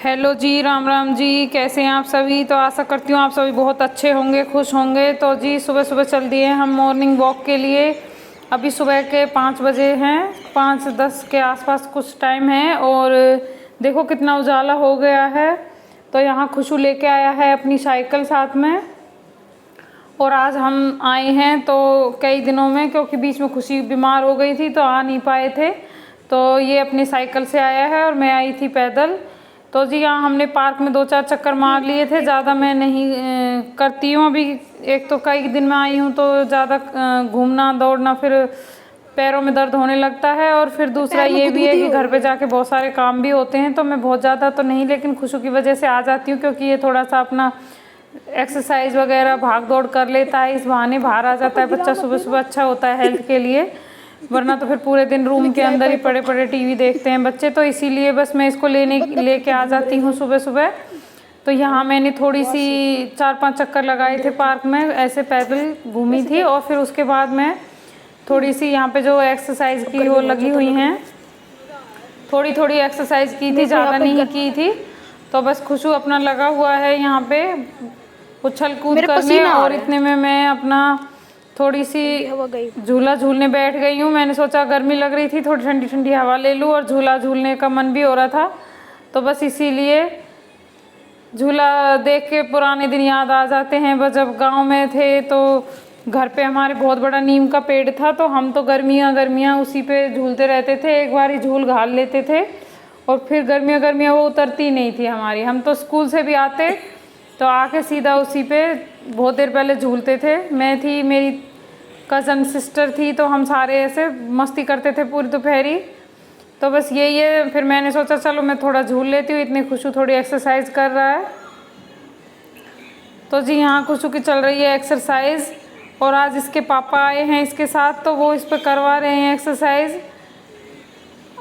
Hello जी, राम राम जी। कैसे हैं आप सभी? तो आशा करती हूँ आप सभी बहुत अच्छे होंगे, खुश होंगे। तो जी सुबह सुबह चल दिए हम मॉर्निंग वॉक के लिए। अभी सुबह के 5 बजे हैं, 5:10 के आसपास कुछ टाइम है और देखो कितना उजाला हो गया है। तो यहाँ खुशू लेके आया है अपनी साइकिल साथ में और आज हम आए हैं तो कई दिनों में, क्योंकि बीच में खुशी बीमार हो गई थी तो आ नहीं पाए थे। तो ये अपनी साइकिल से आया है और मैं आई थी पैदल। तो जी यहाँ हमने पार्क में 2-4 चक्कर मार लिए थे, ज़्यादा मैं नहीं करती हूँ अभी। एक तो कई दिन में आई हूँ तो ज़्यादा घूमना दौड़ना फिर पैरों में दर्द होने लगता है, और फिर दूसरा ये भी है कि घर पे जाके बहुत सारे काम भी होते हैं। तो मैं बहुत ज़्यादा तो नहीं, लेकिन खुशू की वजह से आ जाती हूँ, क्योंकि ये थोड़ा सा अपना एक्सरसाइज वगैरह भाग दौड़ कर लेता है, इस बहाने बाहर आ जाता है बच्चा। सुबह सुबह अच्छा होता है हेल्थ के लिए, वरना तो फिर पूरे दिन रूम के अंदर ही पड़े पड़े टीवी देखते हैं बच्चे। तो इसीलिए बस मैं इसको लेके आ जाती हूँ सुबह सुबह। तो यहाँ मैंने थोड़ी सी 4-5 चक्कर लगाए थे पार्क में, ऐसे पैदल घूमी थी। और फिर उसके बाद मैं थोड़ी सी यहाँ पे जो एक्सरसाइज की वो लगी हुई हैं, थोड़ी थोड़ी एक्सरसाइज की थी, ज़्यादा नहीं की थी। तो बस खुशू अपना लगा हुआ है यहाँ पे उछल कूद करने, और इतने में मैं अपना थोड़ी सी झूला झूलने बैठ गई हूँ। मैंने सोचा गर्मी लग रही थी, थोड़ी ठंडी ठंडी हवा ले लूँ और झूला झूलने का मन भी हो रहा था। तो बस इसीलिए झूला देख के पुराने दिन याद आ जाते हैं। बस जब गांव में थे तो घर पे हमारे बहुत बड़ा नीम का पेड़ था, तो हम तो गर्मियाँ उसी पे झूलते रहते थे। एक बार ही झूल घाल लेते थे और फिर गर्मियाँ वो उतरती नहीं थी हमारी। हम तो स्कूल से भी आते तो आके सीधा उसी पे बहुत देर पहले झूलते थे। मैं थी, मेरी कज़न सिस्टर थी, तो हम सारे ऐसे मस्ती करते थे पूरी दोपहरी। तो बस यही है, फिर मैंने सोचा चलो मैं थोड़ा झूल लेती हूँ, इतने खुशू थोड़ी एक्सरसाइज कर रहा है। तो जी यहाँ खुशू की चल रही है एक्सरसाइज, और आज इसके पापा आए हैं इसके साथ, तो वो इस पर करवा रहे हैं एक्सरसाइज।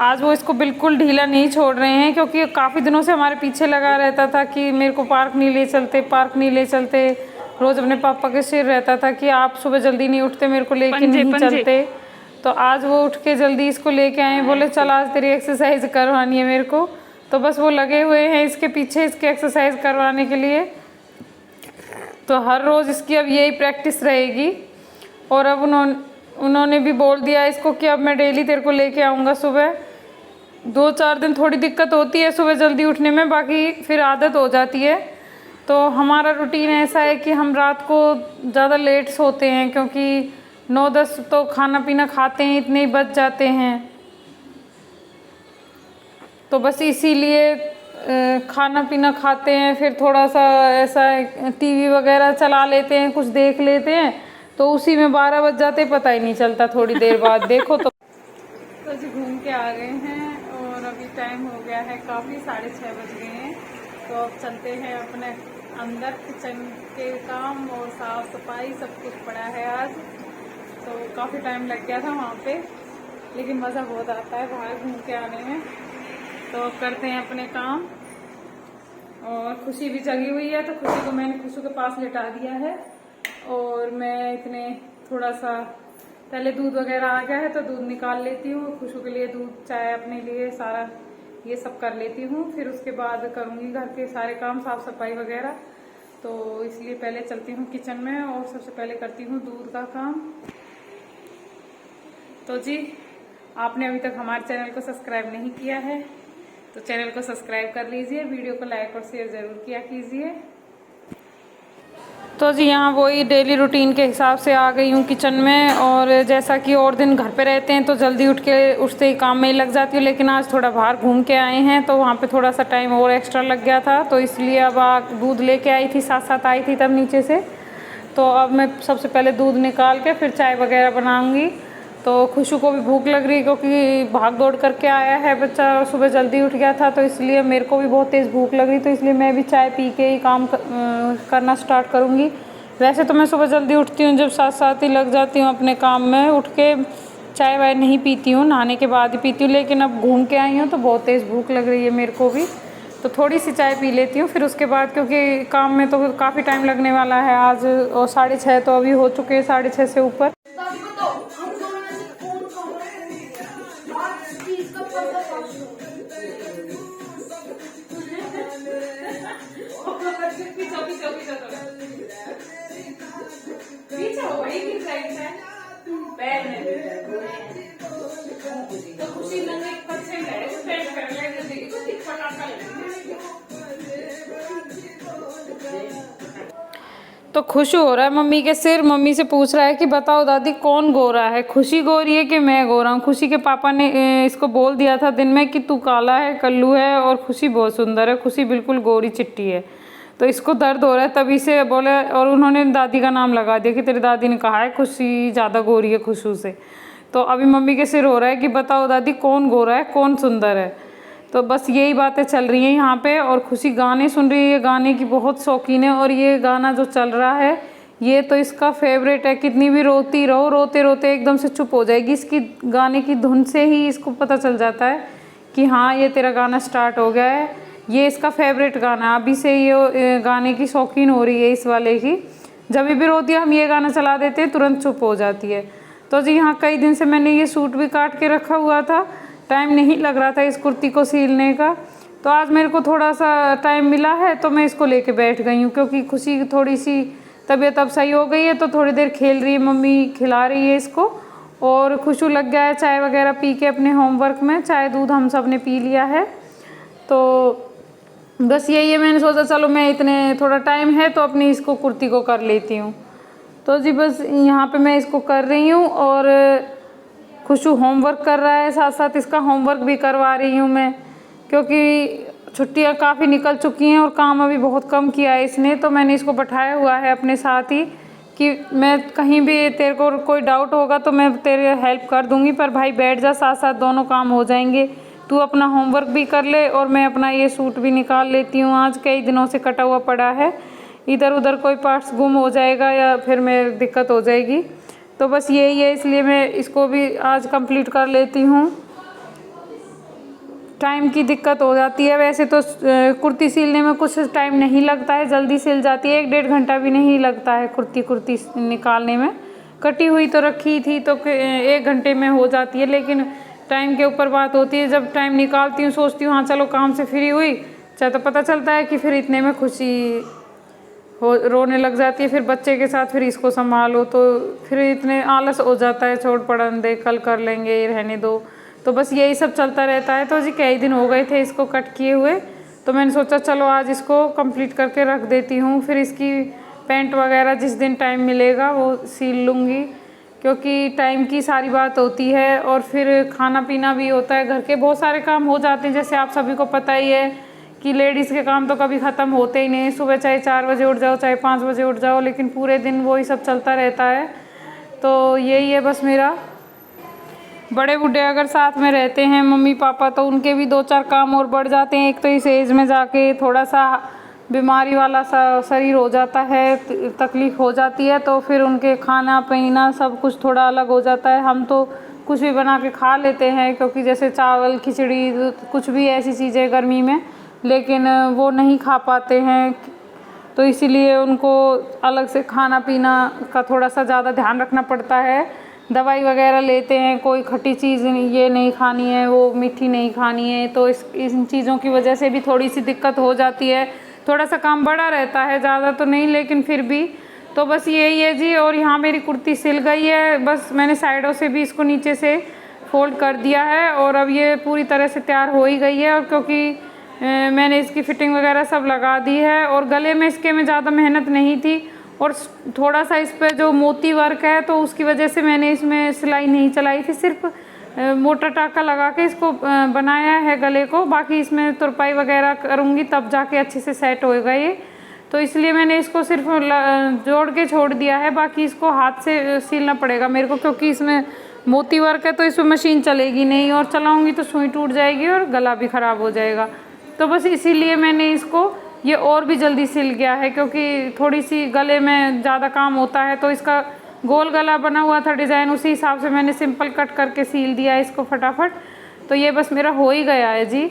आज वो इसको बिल्कुल ढीला नहीं छोड़ रहे हैं, क्योंकि काफ़ी दिनों से हमारे पीछे लगा रहता था कि मेरे को पार्क नहीं ले चलते, पार्क नहीं ले चलते। रोज़ अपने पापा के सिर रहता था कि आप सुबह जल्दी नहीं उठते, मेरे को लेके नहीं चलते। तो आज वो उठ के जल्दी इसको लेके आए, बोले चल आज तेरी एक्सरसाइज करवानी है मेरे को। तो बस वो लगे हुए हैं इसके पीछे, इसके एक्सरसाइज करवाने के लिए। तो हर रोज़ इसकी अब यही प्रैक्टिस रहेगी। और अब उन्होंने भी बोल दिया इसको कि अब मैं डेली तेरे को लेके आऊँगा सुबह। 2-4 दिन थोड़ी दिक्कत होती है सुबह जल्दी उठने में, बाकी फिर आदत हो जाती है। तो हमारा रूटीन ऐसा है कि हम रात को ज़्यादा लेट सोते हैं, क्योंकि 9-10 तो खाना पीना खाते हैं, इतने ही बच जाते हैं। तो बस इसीलिए खाना पीना खाते हैं, फिर थोड़ा सा ऐसा टीवी वगैरह चला लेते हैं, कुछ देख लेते हैं, तो उसी में 12 बज जाते, पता ही नहीं चलता थोड़ी देर बाद देखो। तो जी घूम के आ गए हैं और अभी टाइम हो गया है काफ़ी, 6:30 बज गए हैं। तो अब चलते हैं अपने अंदर, किचन के काम और साफ़ सफाई सब कुछ पड़ा है आज। तो काफ़ी टाइम लग गया था वहाँ पे, लेकिन मज़ा बहुत आता है बाहर घूम के आने में। तो अब करते हैं अपने काम। और खुशी भी जगी हुई है, तो खुशी को मैंने खुशी के पास लिटा दिया है। और मैं इतने थोड़ा सा पहले दूध वगैरह आ गया है तो दूध निकाल लेती हूँ, खुशू के लिए दूध, चाय, अपने लिए सारा ये सब कर लेती हूँ। फिर उसके बाद करूँगी घर के सारे काम, साफ़ सफाई वगैरह। तो इसलिए पहले चलती हूँ किचन में और सबसे पहले करती हूँ दूध का काम। तो जी आपने अभी तक हमारे चैनल को सब्सक्राइब नहीं किया है तो चैनल को सब्सक्राइब कर लीजिए, वीडियो को लाइक और शेयर ज़रूर किया कीजिए। तो जी यहाँ वही डेली रूटीन के हिसाब से आ गई हूँ किचन में। और जैसा कि और दिन घर पे रहते हैं तो जल्दी उठते ही काम में ही लग जाती हूँ, लेकिन आज थोड़ा बाहर घूम के आए हैं तो वहाँ पे थोड़ा सा टाइम और एक्स्ट्रा लग गया था। तो इसलिए अब दूध लेके आई थी, साथ आई थी तब नीचे से। तो अब मैं सबसे पहले दूध निकाल के फिर चाय वगैरह बनाऊँगी। तो खुशू को भी भूख लग रही है, क्योंकि भाग दौड़ करके आया है बच्चा, सुबह जल्दी उठ गया था, तो इसलिए मेरे को भी बहुत तेज़ भूख लग रही। तो इसलिए मैं भी चाय पी के ही काम करना स्टार्ट करूँगी। वैसे तो मैं सुबह जल्दी उठती हूँ, जब 7 ही लग जाती हूँ अपने काम में, उठ के चाय वाय नहीं पीती हूँ, नहाने के बाद ही पीती हूँ। लेकिन अब घूम के आई हूँ तो बहुत तेज़ भूख लग रही है मेरे को भी, तो थोड़ी सी चाय पी लेती हूँ। फिर उसके बाद, क्योंकि काम में तो काफ़ी टाइम लगने वाला है आज, और 6:30 तो अभी हो चुके हैं, 6:30 से ऊपर। पैर में तो खुशी लगे अच्छे है पैर कर लेने देगी तो ठीक फटाफट लगेगा। तो खुश हो रहा है मम्मी के सिर, मम्मी से पूछ रहा है कि बताओ दादी कौन गोरा है, खुशी गोरी है कि मैं गोरा हूँ। खुशी के पापा ने इसको बोल दिया था दिन में कि तू काला है, कल्लू है और खुशी बहुत सुंदर है, खुशी बिल्कुल गोरी चिट्टी है। तो इसको दर्द हो रहा है तभी से बोले, और उन्होंने दादी का नाम लगा दिया कि तेरी दादी ने कहा है खुशी ज़्यादा गोरी है खुशू से। तो अभी मम्मी के सिर हो रहा है कि बताओ दादी कौन गोरा है कौन सुंदर है। तो बस यही बातें चल रही हैं यहाँ पे। और खुशी गाने सुन रही है, गाने की बहुत शौकीन है। और ये गाना जो चल रहा है ये तो इसका फेवरेट है, कितनी भी रोती रहो रोते रोते एकदम से चुप हो जाएगी। इसकी गाने की धुन से ही इसको पता चल जाता है कि हाँ ये तेरा गाना स्टार्ट हो गया है, ये इसका फेवरेट गाना। अभी से ये गाने की शौकीन हो रही है इस वाले की। जब भी रोती है हम ये गाना चला देते हैं तुरंत चुप हो जाती है। तो जी हाँ, कई दिन से मैंने ये सूट भी काट के रखा हुआ था, टाइम नहीं लग रहा था इस कुर्ती को सिलने का। तो आज मेरे को थोड़ा सा टाइम मिला है तो मैं इसको लेके बैठ गई हूँ, क्योंकि खुशी थोड़ी सी तबीयत अब सही हो गई है तो थोड़ी देर खेल रही है, मम्मी खिला रही है इसको। और खुशू लग गया है चाय वगैरह पी के अपने होमवर्क में, चाय दूध हम सब ने पी लिया है। तो बस यही है, मैंने सोचा चलो मैं इतने थोड़ा टाइम है तो अपनी इसको कुर्ती को कर लेती हूँ। तो जी बस यहाँ पे मैं इसको कर रही हूँ। और खुशू होमवर्क कर रहा है, साथ साथ इसका होमवर्क भी करवा रही हूँ मैं, क्योंकि छुट्टियाँ काफ़ी निकल चुकी हैं और काम अभी बहुत कम किया है इसने। तो मैंने इसको बैठाया हुआ है अपने साथ ही कि मैं कहीं भी तेरे को कोई डाउट होगा तो मैं तेरे हेल्प कर दूँगी, पर भाई बैठ जा, साथ साथ दोनों काम हो जाएंगे। तू अपना होमवर्क भी कर ले और मैं अपना ये सूट भी निकाल लेती हूँ, आज कई दिनों से कटा हुआ पड़ा है, इधर उधर कोई पार्ट्स गुम हो जाएगा या फिर मेरी दिक्कत हो जाएगी। तो बस यही है, इसलिए मैं इसको भी आज कंप्लीट कर लेती हूँ। टाइम की दिक्कत हो जाती है, वैसे तो कुर्ती सिलने में कुछ टाइम नहीं लगता है, जल्दी सिल जाती है, 1-1.5 घंटा भी नहीं लगता है कुर्ती निकालने में। कटी हुई तो रखी थी तो 1 घंटे में हो जाती है, लेकिन टाइम के ऊपर बात होती है। जब टाइम निकालती हूँ सोचती हूँ हाँ चलो काम से फ्री हुई, चाहे तो पता चलता है कि फिर इतने में खुशी हो रोने लग जाती है, फिर बच्चे के साथ फिर इसको संभालो तो फिर इतने आलस हो जाता है, छोड़ पड़न दे, कल कर लेंगे, रहने दो। तो बस यही सब चलता रहता है। तो जी कई दिन हो गए थे इसको कट किए हुए, तो मैंने सोचा चलो आज इसको कंप्लीट करके रख देती हूँ, फिर इसकी पैंट वगैरह जिस दिन टाइम मिलेगा वो सिल लूँगी, क्योंकि टाइम की सारी बात होती है। और फिर खाना पीना भी होता है, घर के बहुत सारे काम हो जाते हैं, जैसे आप सभी को पता ही है कि लेडीज़ के काम तो कभी ख़त्म होते ही नहीं। सुबह चाहे 4 बजे उठ जाओ चाहे 5 बजे उठ जाओ, लेकिन पूरे दिन वही सब चलता रहता है। तो यही है बस मेरा। बड़े बूढ़े अगर साथ में रहते हैं मम्मी पापा तो उनके भी 2-4 काम और बढ़ जाते हैं। एक तो इस एज में जाके थोड़ा सा बीमारी वाला सा शरीर हो जाता है, तकलीफ़ हो जाती है, तो फिर उनके खाना पीना सब कुछ थोड़ा अलग हो जाता है। हम तो कुछ भी बना के खा लेते हैं, क्योंकि जैसे चावल खिचड़ी कुछ भी ऐसी चीज़ें गर्मी में, लेकिन वो नहीं खा पाते हैं, तो इसीलिए उनको अलग से खाना पीना का थोड़ा सा ज़्यादा ध्यान रखना पड़ता है। दवाई वगैरह लेते हैं, कोई खट्टी चीज़ ये नहीं खानी है, वो मीठी नहीं खानी है, तो इन चीज़ों की वजह से भी थोड़ी सी दिक्कत हो जाती है। थोड़ा सा काम बड़ा रहता है, ज़्यादा तो नहीं, लेकिन फिर भी। तो बस यही है जी। और यहाँ मेरी कुर्ती सिल गई है, बस मैंने साइडों से भी इसको नीचे से फोल्ड कर दिया है और अब ये पूरी तरह से तैयार हो ही गई है। और क्योंकि मैंने इसकी फ़िटिंग वगैरह सब लगा दी है, और गले में इसके में ज़्यादा मेहनत नहीं थी, और थोड़ा सा इस पर जो मोती वर्क है तो उसकी वजह से मैंने इसमें सिलाई नहीं चलाई थी, सिर्फ मोटा टाका लगा के इसको बनाया है गले को। बाकी इसमें तुरपाई वगैरह करूँगी तब जाके अच्छे से सेट होएगा ये, तो इसलिए मैंने इसको सिर्फ जोड़ के छोड़ दिया है। बाकी इसको हाथ से सिलना पड़ेगा मेरे को, क्योंकि इसमें मोती वर्क है तो इसमें मशीन चलेगी नहीं, और चलाऊँगी तो सुई टूट जाएगी और गला भी ख़राब हो जाएगा। तो बस इसीलिए मैंने इसको ये और भी जल्दी सिल गया है, क्योंकि थोड़ी सी गले में ज़्यादा काम होता है। तो इसका गोल गला बना हुआ था डिज़ाइन, उसी हिसाब से मैंने सिंपल कट करके सील दिया है इसको फटाफट। तो ये बस मेरा हो ही गया है जी।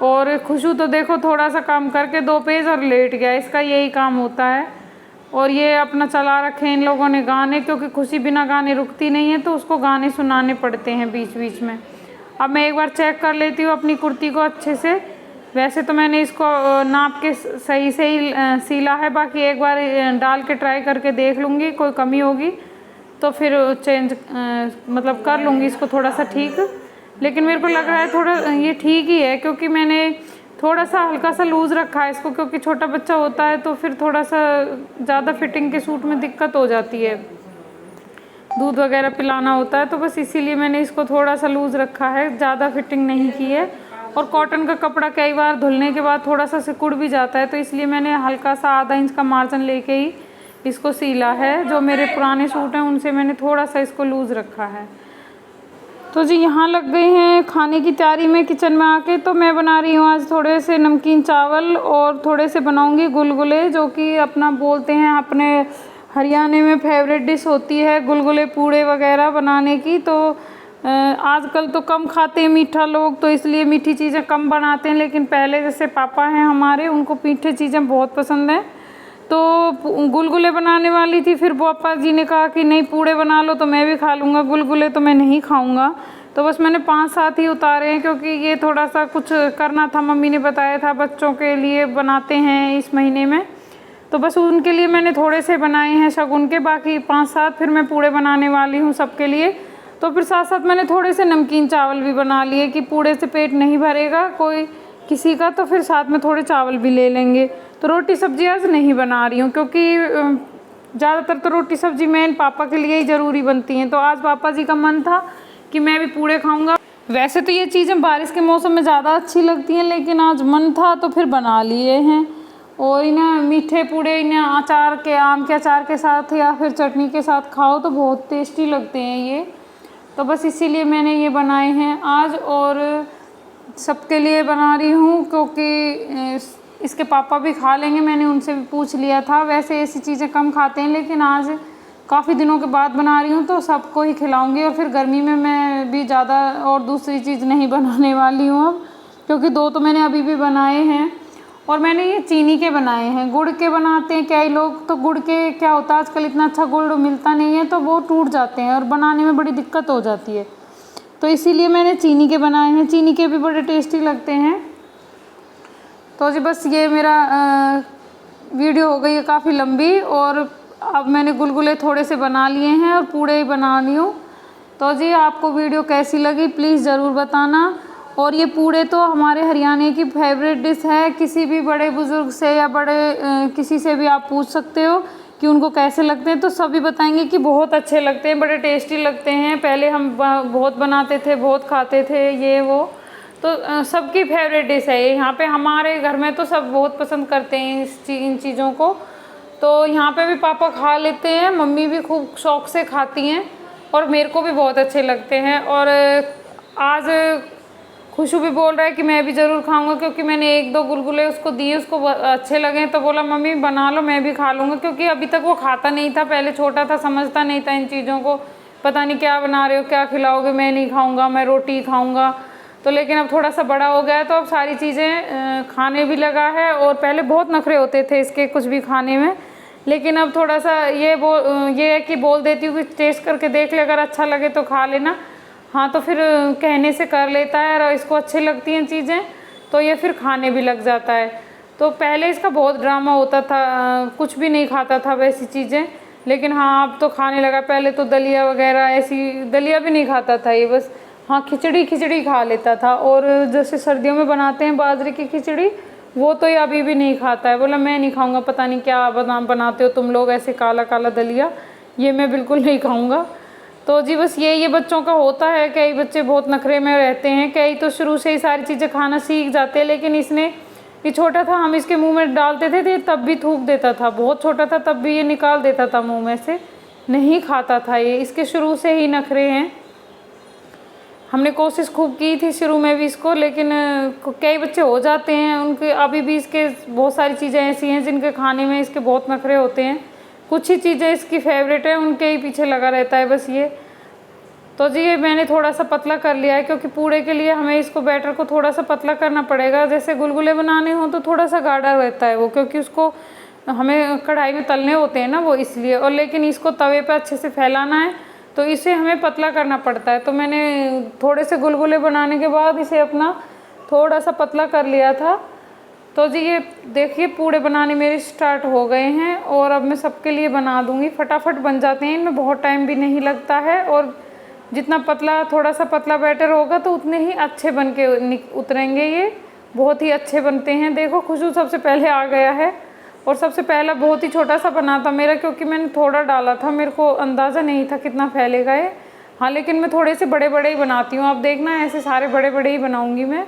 और खुशू तो देखो थोड़ा सा काम करके 2 पेज और लेट गया, इसका यही काम होता है। और ये अपना चला रखे इन लोगों ने गाने, क्योंकि खुशी बिना गाने रुकती नहीं है, तो उसको गाने सुनाने पड़ते हैं बीच बीच में। अब मैं एक बार चेक कर लेती हूँ अपनी कुर्ती को अच्छे से। वैसे तो मैंने इसको नाप के सही ही सीला है, बाकी एक बार डाल के ट्राई करके देख लूँगी, कोई कमी होगी तो फिर चेंज मतलब कर लूँगी इसको थोड़ा सा ठीक। लेकिन मेरे को लग रहा है थोड़ा ये ठीक ही है, क्योंकि मैंने थोड़ा सा हल्का सा लूज़ रखा है इसको, क्योंकि छोटा बच्चा होता है तो फिर थोड़ा सा ज़्यादा फिटिंग के सूट में दिक्कत हो जाती है, दूध वगैरह पिलाना होता है, तो बस इसीलिए मैंने इसको थोड़ा सा लूज़ रखा है, ज़्यादा फिटिंग नहीं की है। और कॉटन का कपड़ा कई बार धुलने के बाद थोड़ा सा सिकुड़ भी जाता है, तो इसलिए मैंने हल्का सा आधा इंच का मार्जिन लेके ही इसको सीला है। जो मेरे पुराने सूट हैं उनसे मैंने थोड़ा सा इसको लूज़ रखा है। तो जी यहाँ लग गई हैं खाने की तैयारी में किचन में आके। तो मैं बना रही हूँ आज थोड़े से नमकीन चावल और थोड़े से बनाऊँगी गुलगुले, जो कि अपना बोलते हैं अपने हरियाणा में फेवरेट डिश होती है गुलगुले पूड़े वगैरह बनाने की। तो आजकल तो कम खाते हैं मीठा लोग, तो इसलिए मीठी चीज़ें कम बनाते हैं, लेकिन पहले जैसे पापा हैं हमारे, उनको मीठी चीज़ें बहुत पसंद हैं। तो गुलगुले बनाने वाली थी, फिर पापा जी ने कहा कि नहीं पूड़े बना लो तो मैं भी खा लूँगा, गुलगुले तो मैं नहीं खाऊँगा। तो बस मैंने 5-7 ही उतारे हैं, क्योंकि ये थोड़ा सा कुछ करना था, मम्मी ने बताया था बच्चों के लिए बनाते हैं इस महीने में, तो बस उनके लिए मैंने थोड़े से बनाए हैं शगुन के, बाकी 5-7 फिर मैं पूड़े बनाने वाली हूँ सबके लिए। तो फिर साथ साथ मैंने थोड़े से नमकीन चावल भी बना लिए कि पूड़े से पेट नहीं भरेगा कोई किसी का, तो फिर साथ में थोड़े चावल भी ले लेंगे। तो रोटी सब्जी आज नहीं बना रही हूँ, क्योंकि ज़्यादातर तो रोटी सब्जी मेन पापा के लिए ही ज़रूरी बनती हैं। तो आज पापा जी का मन था कि मैं भी पूड़े खाऊंगा। वैसे तो ये चीज़ें बारिश के मौसम में ज़्यादा अच्छी लगती हैं, लेकिन आज मन था तो फिर बना लिए हैं। और इन्हें मीठे पूड़े इन्हें अचार के, आम के अचार के साथ या फिर चटनी के साथ खाओ तो बहुत टेस्टी लगते हैं ये। तो बस इसीलिए मैंने ये बनाए हैं आज, और सबके लिए बना रही हूँ, क्योंकि इसके पापा भी खा लेंगे, मैंने उनसे भी पूछ लिया था। वैसे ऐसी चीज़ें कम खाते हैं, लेकिन आज काफ़ी दिनों के बाद बना रही हूँ तो सबको ही खिलाऊंगी। और फिर गर्मी में मैं भी ज़्यादा और दूसरी चीज़ नहीं बनाने वाली हूँ अब, क्योंकि 2 तो मैंने अभी भी बनाए हैं। और मैंने ये चीनी के बनाए हैं, गुड़ के बनाते हैं कई लोग, तो गुड़ के क्या होता है आजकल इतना अच्छा गुड़ मिलता नहीं है, तो वो टूट जाते हैं और बनाने में बड़ी दिक्कत हो जाती है, तो इसीलिए मैंने चीनी के बनाए हैं। चीनी के भी बड़े टेस्टी लगते हैं। तो जी बस ये मेरा वीडियो हो गई है काफ़ी लंबी, और अब मैंने गुलगुले थोड़े से बना लिए हैं और पूड़े ही बना ली हूँ। तो जी आपको वीडियो कैसी लगी प्लीज़ ज़रूर बताना। और ये पूड़े तो हमारे हरियाणा की फेवरेट डिश है, किसी भी बड़े बुज़ुर्ग से या बड़े किसी से भी आप पूछ सकते हो कि उनको कैसे लगते हैं, तो सभी बताएंगे कि बहुत अच्छे लगते हैं, बड़े टेस्टी लगते हैं। पहले हम बहुत बनाते थे, बहुत खाते थे ये वो, तो सबकी फेवरेट डिश है ये। यहाँ पे हमारे घर में तो सब बहुत पसंद करते हैं इन चीज़ों को। तो यहाँ पे भी पापा खा लेते हैं, मम्मी भी खूब शौक़ से खाती हैं, और मेरे को भी बहुत अच्छे लगते हैं। और आज खुशू भी बोल रहा है कि मैं भी ज़रूर खाऊंगा, क्योंकि मैंने 1-2 गुलगुले उसको दिए, उसको अच्छे लगे, तो बोला मम्मी बना लो मैं भी खा लूँगा। क्योंकि अभी तक वो खाता नहीं था, पहले छोटा था, समझता नहीं था इन चीज़ों को, पता नहीं क्या बना रहे हो, क्या खिलाओगे, मैं नहीं खाऊँगा, मैं रोटी ही खाऊँगा। तो लेकिन अब थोड़ा सा बड़ा हो गया है, तो अब सारी चीज़ें खाने भी लगा है। और पहले बहुत नखरे होते थे इसके कुछ भी खाने में, लेकिन अब थोड़ा सा ये है कि बोल देती हूँ कि टेस्ट करके देख ले, अगर अच्छा लगे तो खा लेना। हाँ, तो फिर कहने से कर लेता है, और इसको अच्छी लगती हैं चीज़ें तो ये फिर खाने भी लग जाता है। तो पहले इसका बहुत ड्रामा होता था, कुछ भी नहीं खाता था वैसी चीज़ें, लेकिन हाँ अब तो खाने लगा। पहले तो दलिया वगैरह, ऐसी दलिया भी नहीं खाता था ये, बस हाँ खिचड़ी खा लेता था। और जैसे सर्दियों में बनाते हैं बाजरे की खिचड़ी, वो तो ये अभी भी नहीं खाता है। बोला मैं नहीं खाऊंगा, पता नहीं क्या बनाते हो तुम लोग ऐसे काला काला दलिया, ये मैं बिल्कुल नहीं खाऊंगा। तो जी बस ये बच्चों का होता है, कई बच्चे बहुत नखरे में रहते हैं, कई तो शुरू से ही सारी चीज़ें खाना सीख जाते हैं। लेकिन इसने, ये छोटा था, हम इसके मुंह में डालते थे तब भी थूक देता था, बहुत छोटा था तब भी ये निकाल देता था मुँह में से, नहीं खाता था ये। इसके शुरू से ही नखरे हैं। हमने कोशिश खूब की थी शुरू में भी इसको, लेकिन कई बच्चे हो जाते हैं उनके, अभी भी इसके बहुत सारी चीज़ें ऐसी हैं जिनके खाने में इसके बहुत नखरे होते हैं। कुछ ही चीज़ें इसकी फेवरेट है, उनके ही पीछे लगा रहता है बस ये। तो जी ये मैंने थोड़ा सा पतला कर लिया है, क्योंकि पूड़े के लिए हमें इसको बैटर को थोड़ा सा पतला करना पड़ेगा। जैसे गुलगुले बनाने हो तो थोड़ा सा गाढ़ा रहता है वो, क्योंकि उसको हमें कढ़ाई में तलने होते हैं ना वो, इसलिए। और लेकिन इसको तवे पर अच्छे से फैलाना है, तो इसे हमें पतला करना पड़ता है। तो मैंने थोड़े से गुलगुले बनाने के बाद इसे अपना थोड़ा सा पतला कर लिया था। तो जी ये देखिए पूड़े बनाने मेरे स्टार्ट हो गए हैं और अब मैं सबके लिए बना दूँगी। फटाफट बन जाते हैं, इनमें बहुत टाइम भी नहीं लगता है और जितना पतला, थोड़ा सा पतला बैटर होगा तो उतने ही अच्छे बन के उतरेंगे। ये बहुत ही अच्छे बनते हैं। देखो खुशबू सबसे पहले आ गया है और सबसे पहला बहुत ही छोटा सा बना था मेरा, क्योंकि मैंने थोड़ा डाला था, मेरे को अंदाज़ा नहीं था कितना फैलेगा ये। हाँ लेकिन मैं थोड़े से बड़े बड़े ही बनाती हूँ, आप देखना ऐसे सारे बड़े बड़े ही बनाऊँगी मैं।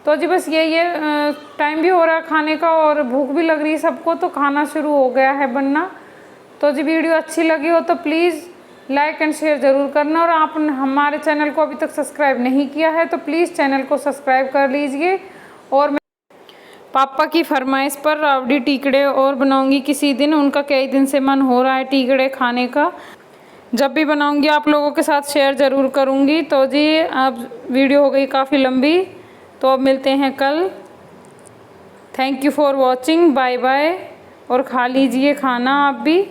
तो जी बस ये टाइम भी हो रहा है खाने का और भूख भी लग रही है सबको, तो खाना शुरू हो गया है बनना। तो जी वीडियो अच्छी लगी हो तो प्लीज़ लाइक एंड शेयर ज़रूर करना, और आपने हमारे चैनल को अभी तक सब्सक्राइब नहीं किया है तो प्लीज़ चैनल को सब्सक्राइब कर लीजिए। और मैं पापा की फरमाइश पर रावड़ी टीकड़े और बनाऊंगी किसी दिन, उनका कई दिन से मन हो रहा है टीकड़े खाने का। जब भी बनाऊंगी आप लोगों के साथ शेयर ज़रूर करूंगी। तो जी अब वीडियो हो गई काफ़ी लंबी, तो अब मिलते हैं कल। Thank you for watching, bye bye. और खा लीजिए खाना आप भी।